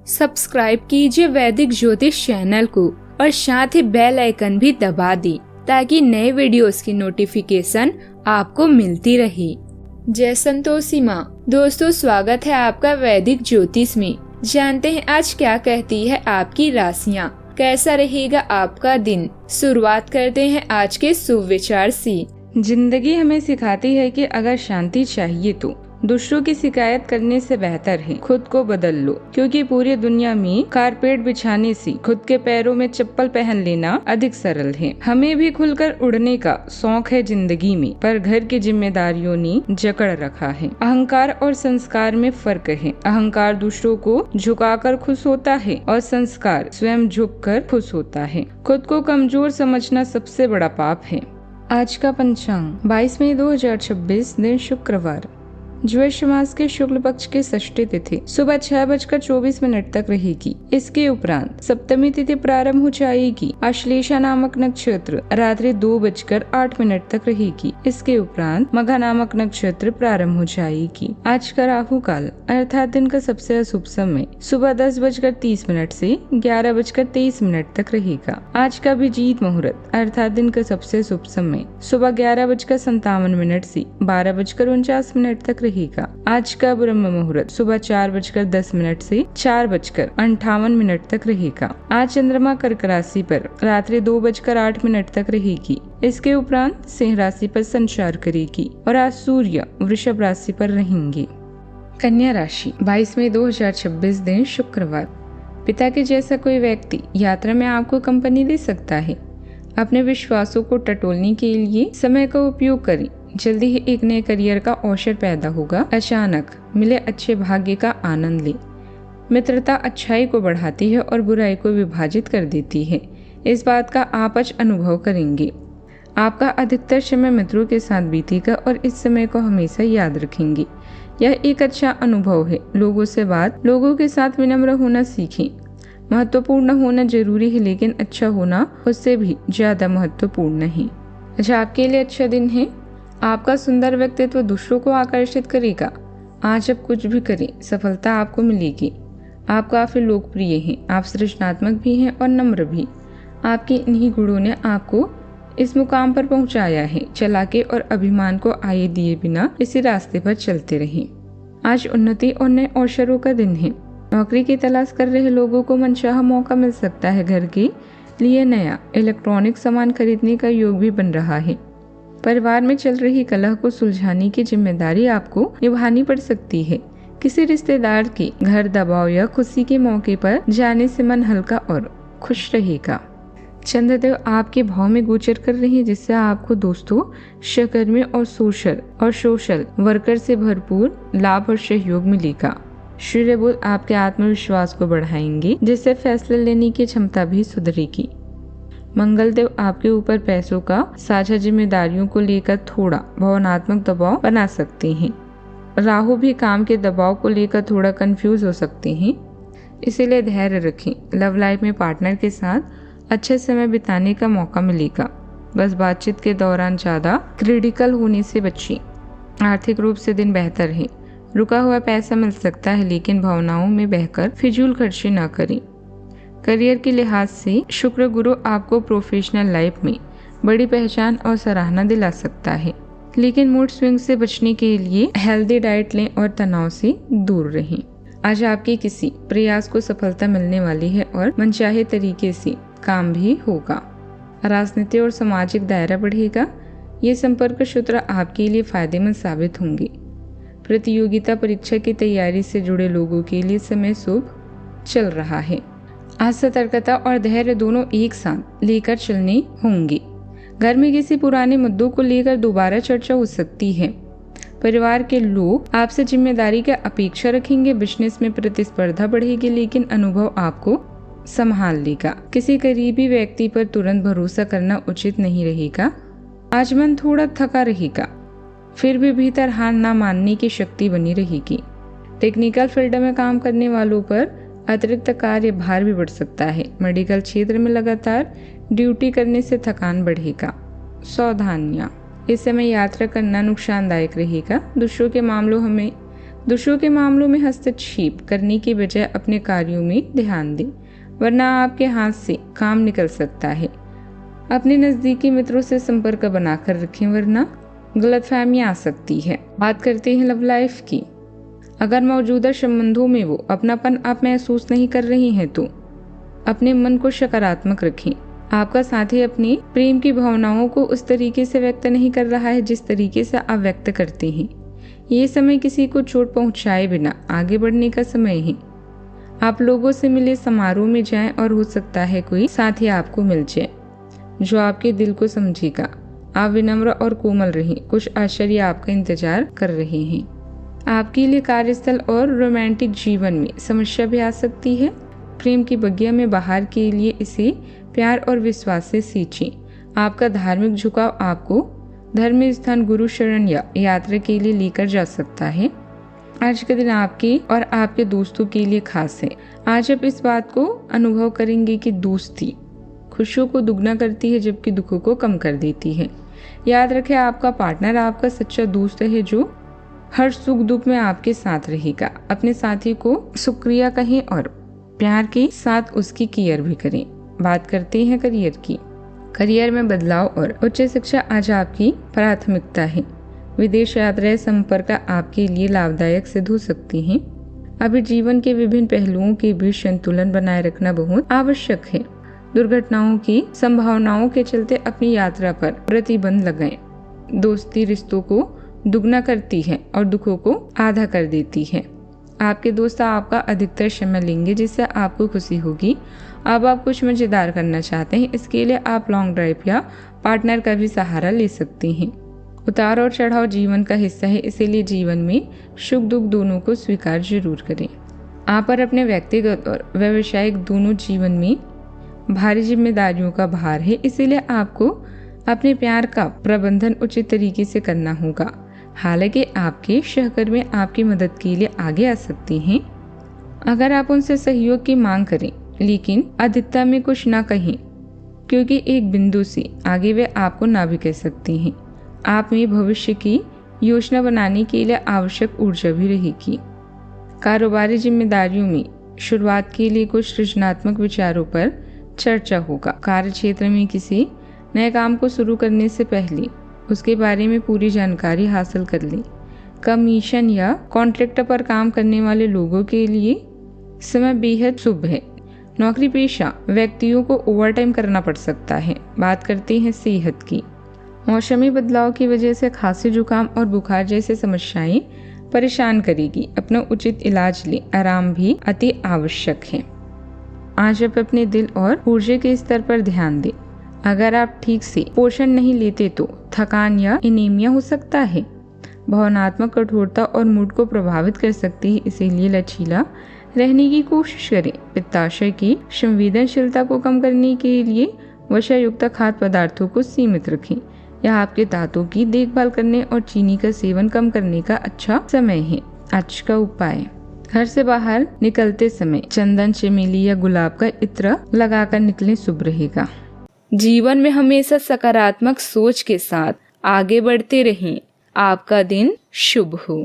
Subscribe कीजिए वैदिक ज्योतिष चैनल को और साथ ही बेल आइकन भी दबा दी ताकि नए वीडियोस की नोटिफिकेशन आपको मिलती रहे। जय संतोषी माँ। दोस्तों, स्वागत है आपका वैदिक ज्योतिष में। जानते हैं आज क्या कहती है आपकी राशियाँ, कैसा रहेगा आपका दिन। शुरुआत करते हैं आज के शुभ विचार से। जिंदगी हमें सिखाती है कि अगर शांति चाहिए तो दूसरों की शिकायत करने से बेहतर है खुद को बदल लो, क्योंकि पूरी दुनिया में कारपेट बिछाने से खुद के पैरों में चप्पल पहन लेना अधिक सरल है। हमें भी खुलकर उड़ने का शौक है जिंदगी में, पर घर की जिम्मेदारियों ने जकड़ रखा है। अहंकार और संस्कार में फर्क है। अहंकार दूसरों को झुकाकर खुश होता है और संस्कार स्वयं झुककर खुश होता है। खुद को कमजोर समझना सबसे बड़ा पाप है। आज का पंचांग 22 मई 2026, दिन शुक्रवार। ज्येष्ठ मास के शुक्ल पक्ष की षष्ठी तिथि सुबह 6:24 तक रहेगी। इसके उपरांत सप्तमी तिथि प्रारंभ हो जाएगी। आश्लेषा नामक नक्षत्र रात्रि 2:08 तक रहेगी। इसके उपरांत मघा नामक नक्षत्र प्रारंभ हो जाएगी। आज का राहु काल अर्थात दिन का सबसे अशुभ समय सुबह 10:30 से 11:23 तक रहेगा। आज का अभिजीत मुहूर्त अर्थात दिन का सबसे शुभ समय सुबह 11:57 से 12:49 तक रहेगा। आज का ब्रह्म मुहूर्त सुबह 4:10 से 4:58 तक रहेगा। आज चंद्रमा कर्क राशि पर रात्रि 2:08 तक रहेगी। इसके उपरांत सिंह राशि पर संचार करेगी और आज सूर्य वृषभ राशि पर रहेंगे। कन्या राशि 22 मई 2026, दिन शुक्रवार। पिता के जैसा कोई व्यक्ति यात्रा में आपको कंपनी दे सकता है। अपने विश्वासों को टटोलने के लिए समय का उपयोग करें। जल्दी ही एक नए करियर का अवसर पैदा होगा। अचानक मिले अच्छे भाग्य का आनंद ले। मित्रता अच्छाई को बढ़ाती है और बुराई को विभाजित कर देती है। इस बात का आप आज अनुभव करेंगे। आपका अधिकतर समय मित्रों के साथ बीतेगा और इस समय को हमेशा याद रखेंगे। यह एक अच्छा अनुभव है। लोगों के साथ विनम्र होना सीखें। महत्वपूर्ण होना जरूरी है, लेकिन अच्छा होना उससे भी ज्यादा महत्वपूर्ण है। आज आपके लिए अच्छा दिन है। आपका सुंदर व्यक्तित्व दूसरों को आकर्षित करेगा। आज आप कुछ भी करें, सफलता आपको मिलेगी। आप काफी लोकप्रिय हैं। आप सृजनात्मक भी हैं और नम्र भी। आपके इन्हीं गुणों ने आपको इस मुकाम पर पहुंचाया है। चालाकी और अभिमान को आए दिए बिना इसी रास्ते पर चलते रहें। आज उन्नति और नए अवसरों का दिन है। नौकरी की तलाश कर रहे लोगों को मनचाहा मौका मिल सकता है। घर के लिए नया इलेक्ट्रॉनिक सामान खरीदने का योग भी बन रहा है। परिवार में चल रही कलह को सुलझाने की जिम्मेदारी आपको निभानी पड़ सकती है। किसी रिश्तेदार के घर दबाव या खुशी के मौके पर जाने से मन हल्का और खुश रहेगा। चंद्रदेव आपके भाव में गोचर कर रहे हैं, जिससे आपको दोस्तों, सहकर्मियों और सोशल वर्कर से भरपूर लाभ और सहयोग मिलेगा। सूर्य बुध आपके आत्मविश्वास को बढ़ाएंगे, जिससे फैसले लेने की क्षमता भी सुधरेगी। मंगलदेव आपके ऊपर पैसों का साझा जिम्मेदारियों को लेकर थोड़ा भावनात्मक दबाव बना सकते हैं। राहु भी काम के दबाव को लेकर थोड़ा कंफ्यूज हो सकते हैं, इसीलिए धैर्य रखें। लव लाइफ में पार्टनर के साथ अच्छा समय बिताने का मौका मिलेगा। बस बातचीत के दौरान ज्यादा क्रिटिकल होने से बचें। आर्थिक रूप से दिन बेहतर है। रुका हुआ पैसा मिल सकता है, लेकिन भावनाओं में बहकर फिजूल खर्ची न करें। करियर के लिहाज से शुक्र गुरु आपको प्रोफेशनल लाइफ में बड़ी पहचान और सराहना दिला सकता है, लेकिन मूड स्विंग से बचने के लिए हेल्दी डाइट लें और तनाव से दूर रहें। आज आपके किसी प्रयास को सफलता मिलने वाली है और मनचाहे तरीके से काम भी होगा। राजनीति और सामाजिक दायरा बढ़ेगा। ये संपर्क सूत्र आपके लिए फायदेमंद साबित होंगे। प्रतियोगिता परीक्षा की तैयारी से जुड़े लोगों के लिए समय शुभ चल रहा है। आज सतर्कता और धैर्य दोनों एक साथ लेकर चलने होंगे। घर में किसी पुराने मुद्दों को लेकर दोबारा चर्चा हो सकती है। परिवार के लोग आपसे जिम्मेदारी की अपेक्षा रखेंगे। बिजनेस में प्रतिस्पर्धा बढ़ेगी, लेकिन अनुभव आपको संभाल लेगा। किसी करीबी व्यक्ति पर तुरंत भरोसा करना उचित नहीं रहेगा। आज मन थोड़ा थका रहेगा, फिर भी भीतर हार न मानने की शक्ति बनी रहेगी। टेक्निकल फील्ड में काम करने वालों पर अतिरिक्त कार्य भार भी बढ़ सकता है। मेडिकल क्षेत्र में लगातार ड्यूटी करने से थकान बढ़ेगा। सावधानियां, इस समय यात्रा करना नुकसानदायक रहेगा। दूसरों के मामलों में दूसरों के मामलों में हस्तक्षेप करने के बजाय अपने कार्यों में ध्यान दें, वरना आपके हाथ से काम निकल सकता है। अपने नजदीकी मित्रों से संपर्क बनाकर रखें, वरना गलतफहमी आ सकती है। बात करते हैं लव लाइफ की। अगर मौजूदा संबंधों में वो अपनापन आप महसूस नहीं कर रही हैं तो अपने मन को सकारात्मक रखें। आपका साथी अपनी प्रेम की भावनाओं को उस तरीके से व्यक्त नहीं कर रहा है जिस तरीके से आप व्यक्त करते हैं। ये समय किसी को चोट पहुंचाए बिना आगे बढ़ने का समय है। आप लोगों से मिले समारोह में जाएं और हो सकता है कोई साथी आपको मिल जाए जो आपके दिल को समझेगा। आप विनम्र और कोमल रहें, कुछ आश्चर्य आपका इंतजार कर रहे हैं। आपके लिए कार्यस्थल और रोमांटिक जीवन में समस्या भी आ सकती है। प्रेम की बगिया में बाहर के लिए इसे प्यार और विश्वास से सींचें। आपका धार्मिक झुकाव आपको धर्म स्थान, गुरु शरण या यात्रा के लिए लेकर जा सकता है। आज का दिन आपके और आपके दोस्तों के लिए खास है। आज आप इस बात को अनुभव करेंगे कि दोस्ती खुशियों को दुगना करती है जबकि दुखों को कम कर देती है। याद रखें, आपका पार्टनर आपका सच्चा दोस्त है जो हर सुख दुख में आपके साथ रहेगा। अपने साथी को शुक्रिया कहें और प्यार के साथ उसकी केयर भी करें। बात करते हैं करियर की। करियर में बदलाव और उच्च शिक्षा आज आपकी प्राथमिकता है। विदेश यात्राएं संपर्क आपके लिए लाभदायक सिद्ध हो सकती हैं। अभी जीवन के विभिन्न पहलुओं के बीच संतुलन बनाए रखना बहुत आवश्यक है। दुर्घटनाओं की संभावनाओं के चलते अपनी यात्रा पर प्रतिबंध लगाएं। दोस्ती रिश्तों को दुगना करती है और दुखों को आधा कर देती है। आपके दोस्त आपका अधिकतर समय लेंगे जिससे आपको खुशी होगी। अब आप कुछ मजेदार करना चाहते हैं, इसके लिए आप लॉन्ग ड्राइव या पार्टनर का भी सहारा ले सकते हैं। उतार और चढ़ाव जीवन का हिस्सा है, इसीलिए जीवन में सुख दुख दोनों को स्वीकार जरूर करें। आप पर अपने व्यक्तिगत और व्यावसायिक दोनों जीवन में भारी जिम्मेदारियों का भार है, इसीलिए आपको अपने प्यार का प्रबंधन उचित तरीके से करना होगा। हालांकि आपके सहकर्मी आपकी मदद के लिए आगे आ सकते हैं अगर आप उनसे सहयोग की मांग करें, लेकिन अधिकता में कुछ ना कहें क्योंकि एक बिंदु से आगे वे आपको ना भी कह सकते हैं। आप में भविष्य की योजना बनाने के लिए आवश्यक ऊर्जा भी रहेगी। कारोबारी जिम्मेदारियों में शुरुआत के लिए कुछ सृजनात्मक विचारों पर चर्चा होगा। कार्य क्षेत्र में किसी नए काम को शुरू करने से पहले उसके बारे में पूरी जानकारी हासिल कर लें। कमीशन या कॉन्ट्रैक्ट पर काम करने वाले लोगों के लिए समय बेहद शुभ है। नौकरी पेशा व्यक्तियों को ओवरटाइम करना पड़ सकता है। बात करते हैं सेहत की। मौसमी बदलाव की वजह से खांसी, जुकाम और बुखार जैसी समस्याएं परेशान करेगी। अपना उचित इलाज लें, आराम भी अति आवश्यक है। आज आप अपने दिल और ऊर्जा के स्तर पर ध्यान दें। अगर आप ठीक से पोषण नहीं लेते तो थकान या एनीमिया हो सकता है। भावनात्मक कठोरता और मूड को प्रभावित कर सकती है, इसीलिए लचीला रहने की कोशिश करें। पित्ताशय की संवेदनशीलता को कम करने के लिए वसायुक्त खाद्य पदार्थों को सीमित रखें। यह आपके दांतों की देखभाल करने और चीनी का सेवन कम करने का अच्छा समय है। आज का उपाय, घर से बाहर निकलते समय चंदन, चमेली या गुलाब का इत्र लगाकर निकलें, शुभ रहेगा। जीवन में हमेशा सकारात्मक सोच के साथ आगे बढ़ते रहें। आपका दिन शुभ हो।